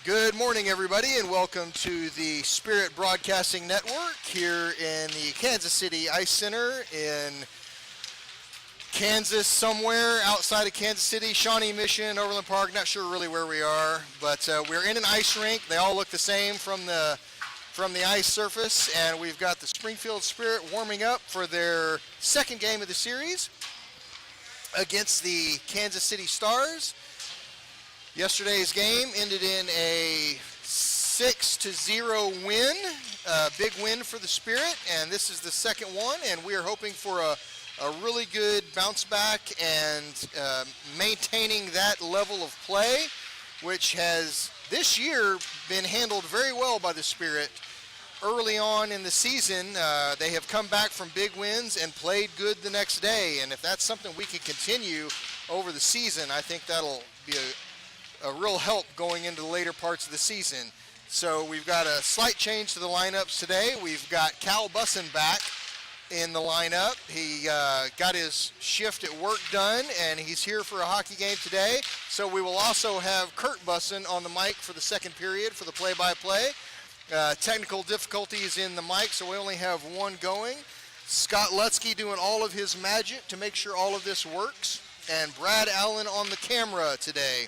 Good morning, everybody, and welcome to the Spirit Broadcasting Network here in the Kansas City Ice Center in Kansas, somewhere outside of Kansas City, Shawnee Mission, Overland Park. Not sure really where we are, but we're in an ice rink. They all look the same from the ice surface, and we've got the Springfield Spirit warming up for their second game of the series against the Kansas City Stars. Yesterday's game ended in a 6-0 win, big win for the Spirit, and this is the second one, and we are hoping for a really good bounce back and maintaining that level of play, which has this year been handled very well by the Spirit. Early on in the season, they have come back from big wins and played good the next day, and if that's something we can continue over the season, I think that'll be a real help going into the later parts of the season. So we've got a slight change to the lineups today. We've got Cal Bussin back in the lineup. He got his shift at work done, and he's here for a hockey game today. So we will also have Kurt Bussin on the mic for the second period for the play-by-play. Technical difficulties in the mic, so we only have one going. Scott Lutsky doing all of his magic to make sure all of this works. And Brad Allen on the camera today.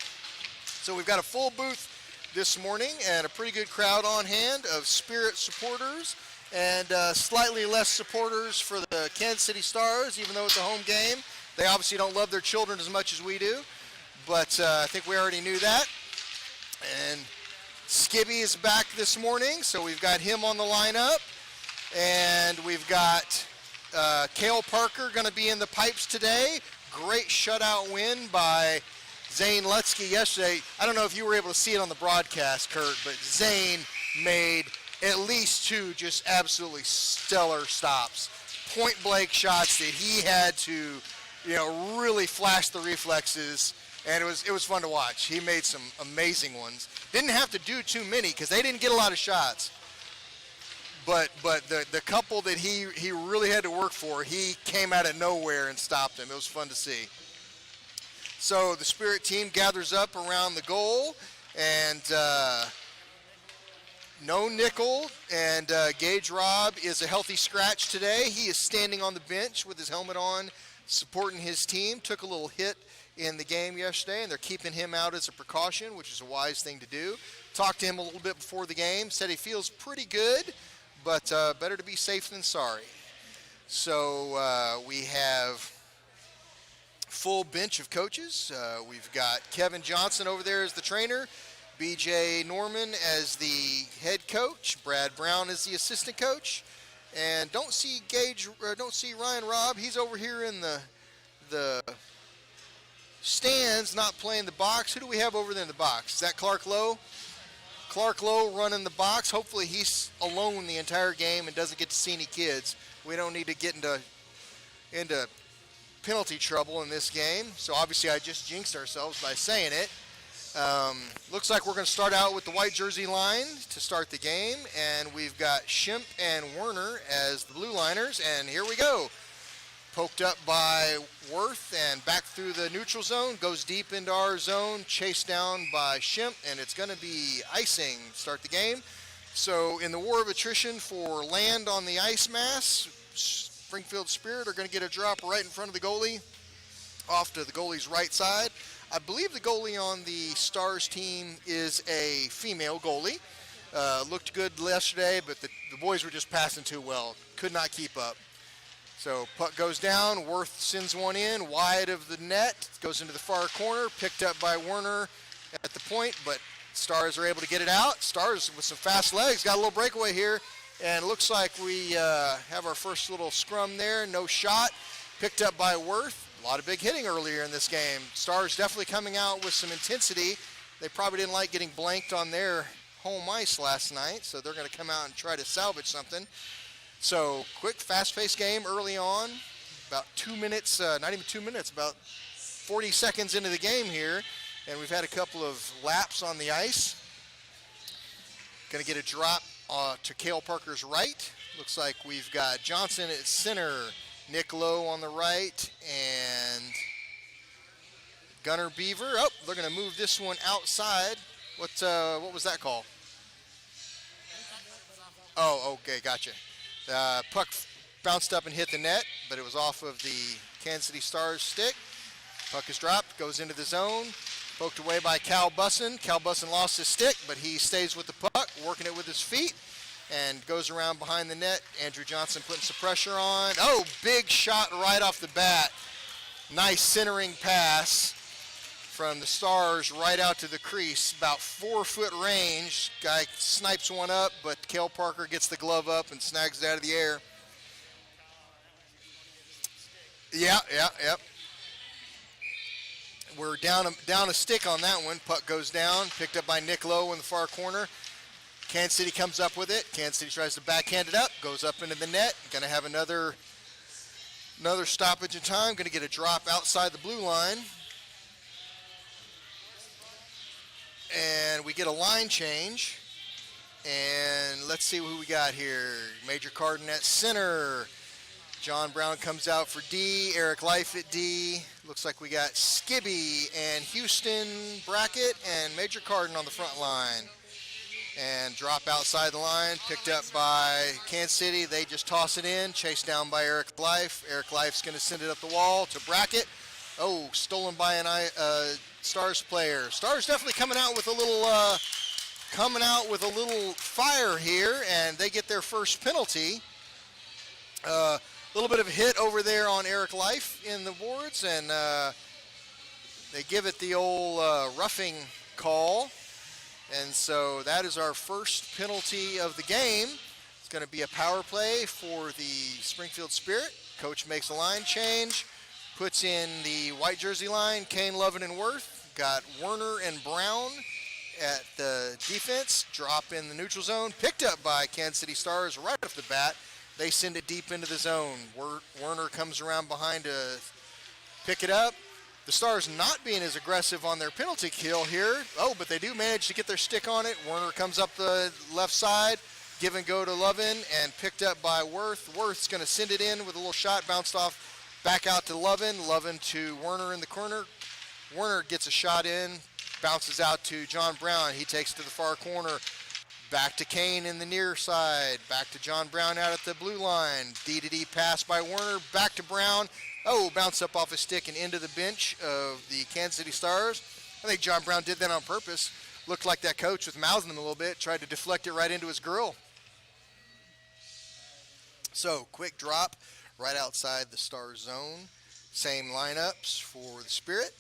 So we've got a full booth this morning and a pretty good crowd on hand of Spirit supporters and slightly less supporters for the Kansas City Stars, even though it's a home game. They obviously don't love their children as much as we do, but I think we already knew that. And Skibby is back this morning, so we've got him on the lineup. And we've got Cale Parker going to be in the pipes today. Great shutout win by Zane Lutsky yesterday. I don't know if you were able to see it on the broadcast, Kurt, but Zane made at least two just absolutely stellar stops. Point-blank shots that he had to, really flash the reflexes, and it was fun to watch. He made some amazing ones. Didn't have to do too many because they didn't get a lot of shots. But the couple that he really had to work for, he came out of nowhere and stopped them. It was fun to see. So the Spirit team gathers up around the goal, and no nickel, and Gage Robb is a healthy scratch today. He is standing on the bench with his helmet on, supporting his team. Took a little hit in the game yesterday, and they're keeping him out as a precaution, which is a wise thing to do. Talked to him a little bit before the game, said he feels pretty good, but better to be safe than sorry. So we have full bench of coaches. We've got Kevin Johnson over there as the trainer, BJ Norman as the head coach, Brad Brown as the assistant coach, and don't see Ryan Robb. He's over here in the stands, not playing the box. Who do we have over there in the box? Is that Clark Lowe? Clark Lowe running the box. Hopefully he's alone the entire game and doesn't get to see any kids. We don't need to get into penalty trouble in this game. So obviously I just jinxed ourselves by saying it. Looks like we're going to start out with the white jersey line to start the game, and we've got Shimp and Werner as the blue liners, and here we go. Poked up by Worth and back through the neutral zone, goes deep into our zone, chased down by Shimp, and it's going to be icing to start the game. So in the war of attrition for land on the ice mass, Springfield Spirit are going to get a drop right in front of the goalie, off to the goalie's right side. I believe the goalie on the Stars team is a female goalie. Looked good yesterday, but the boys were just passing too well. Could not keep up. So puck goes down. Worth sends one in wide of the net. Goes into the far corner. Picked up by Werner at the point, but Stars are able to get it out. Stars with some fast legs. Got a little breakaway here. And it looks like we have our first little scrum there. No shot. Picked up by Worth. A lot of big hitting earlier in this game. Stars definitely coming out with some intensity. They probably didn't like getting blanked on their home ice last night, so they're going to come out and try to salvage something. So quick, fast-paced game early on. About 2 minutes, not even 2 minutes, about 40 seconds into the game here. And we've had a couple of laps on the ice. Going to get a drop to Cale Parker's right. Looks like we've got Johnson at center, Nick Lowe on the right, and Gunnar Beaver. Oh, they're going to move this one outside. What was that call? Oh, okay, gotcha. Puck bounced up and hit the net, but it was off of the Kansas City Stars stick. Puck is dropped, goes into the zone, poked away by Cal Bussin. Cal Bussin lost his stick, but he stays with the puck, working it with his feet, and goes around behind the net. Andrew Johnson putting some pressure on. Oh, big shot right off the bat. Nice centering pass from the Stars right out to the crease. About 4-foot range. Guy snipes one up, but Cale Parker gets the glove up and snags it out of the air. Yep. We're down a stick on that one. Puck goes down, picked up by Nick Lowe in the far corner. Kansas City comes up with it. Kansas City tries to backhand it up, goes up into the net. Going to have another stoppage in time. Going to get a drop outside the blue line. And we get a line change. And let's see who we got here. Major Carden at center. John Brown comes out for D. Eric Life at D. Looks like we got Skibby and Houston, Brackett, and Major Carden on the front line. And drop outside the line, picked up by Kansas City. They just toss it in, chased down by Eric Life. Eric Life's going to send it up the wall to Brackett. Oh, stolen by a Stars player. Stars definitely coming out with a little fire here, and they get their first penalty. A little bit of a hit over there on Eric Life in the boards, and they give it the old roughing call. And so that is our first penalty of the game. It's going to be a power play for the Springfield Spirit. Coach makes a line change, puts in the white jersey line, Kane, Lovin, and Worth. Got Werner and Brown at the defense. Drop in the neutral zone, picked up by Kansas City Stars right off the bat. They send it deep into the zone. Werner comes around behind to pick it up. The Stars not being as aggressive on their penalty kill here. Oh, but they do manage to get their stick on it. Werner comes up the left side, give and go to Lovin, and picked up by Worth. Worth's going to send it in with a little shot, bounced off, back out to Lovin. Lovin to Werner in the corner. Werner gets a shot in, bounces out to John Brown. He takes it to the far corner. Back to Kane in the near side. Back to John Brown out at the blue line. D-to-D pass by Werner. Back to Brown. Oh, bounce up off his stick and into the bench of the Kansas City Stars. I think John Brown did that on purpose. Looked like that coach was mouthing him a little bit. Tried to deflect it right into his grill. So, quick drop right outside the Stars zone. Same lineups for the Spirit.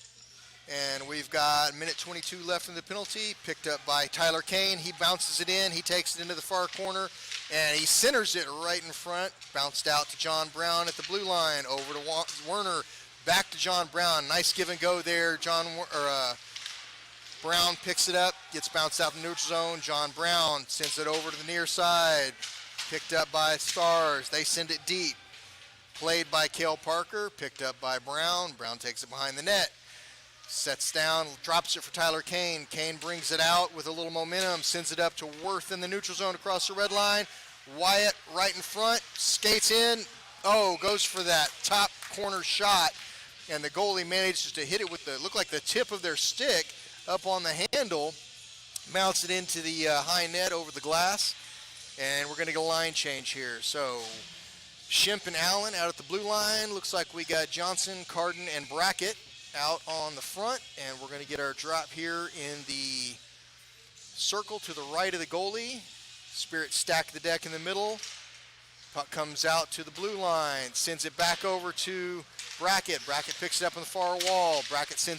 And we've got minute 22 left in the penalty, picked up by Tyler Kane. He bounces it in, he takes it into the far corner, and he centers it right in front. Bounced out to John Brown at the blue line, over to Werner, back to John Brown. Nice give and go there. Brown picks it up, gets bounced out in the neutral zone. John Brown sends it over to the near side, picked up by Stars. They send it deep. Played by Cale Parker, picked up by Brown. Brown takes it behind the net. Sets down, drops it for Tyler Kane. Kane brings it out with a little momentum, sends it up to Worth in the neutral zone across the red line. Wyatt right in front, skates in. Oh, goes for that top corner shot. And the goalie manages to hit it with looked like the tip of their stick up on the handle. Mounts it into the high net over the glass. And we're going to get a line change here. So Shimp and Allen out at the blue line. Looks like we got Johnson, Carden, and Brackett out on the front, and we're going to get our drop here in the circle to the right of the goalie. Spirit stack the deck in the middle. Puck comes out to the blue line, sends it back over to Brackett. Brackett picks it up on the far wall. Brackett sends it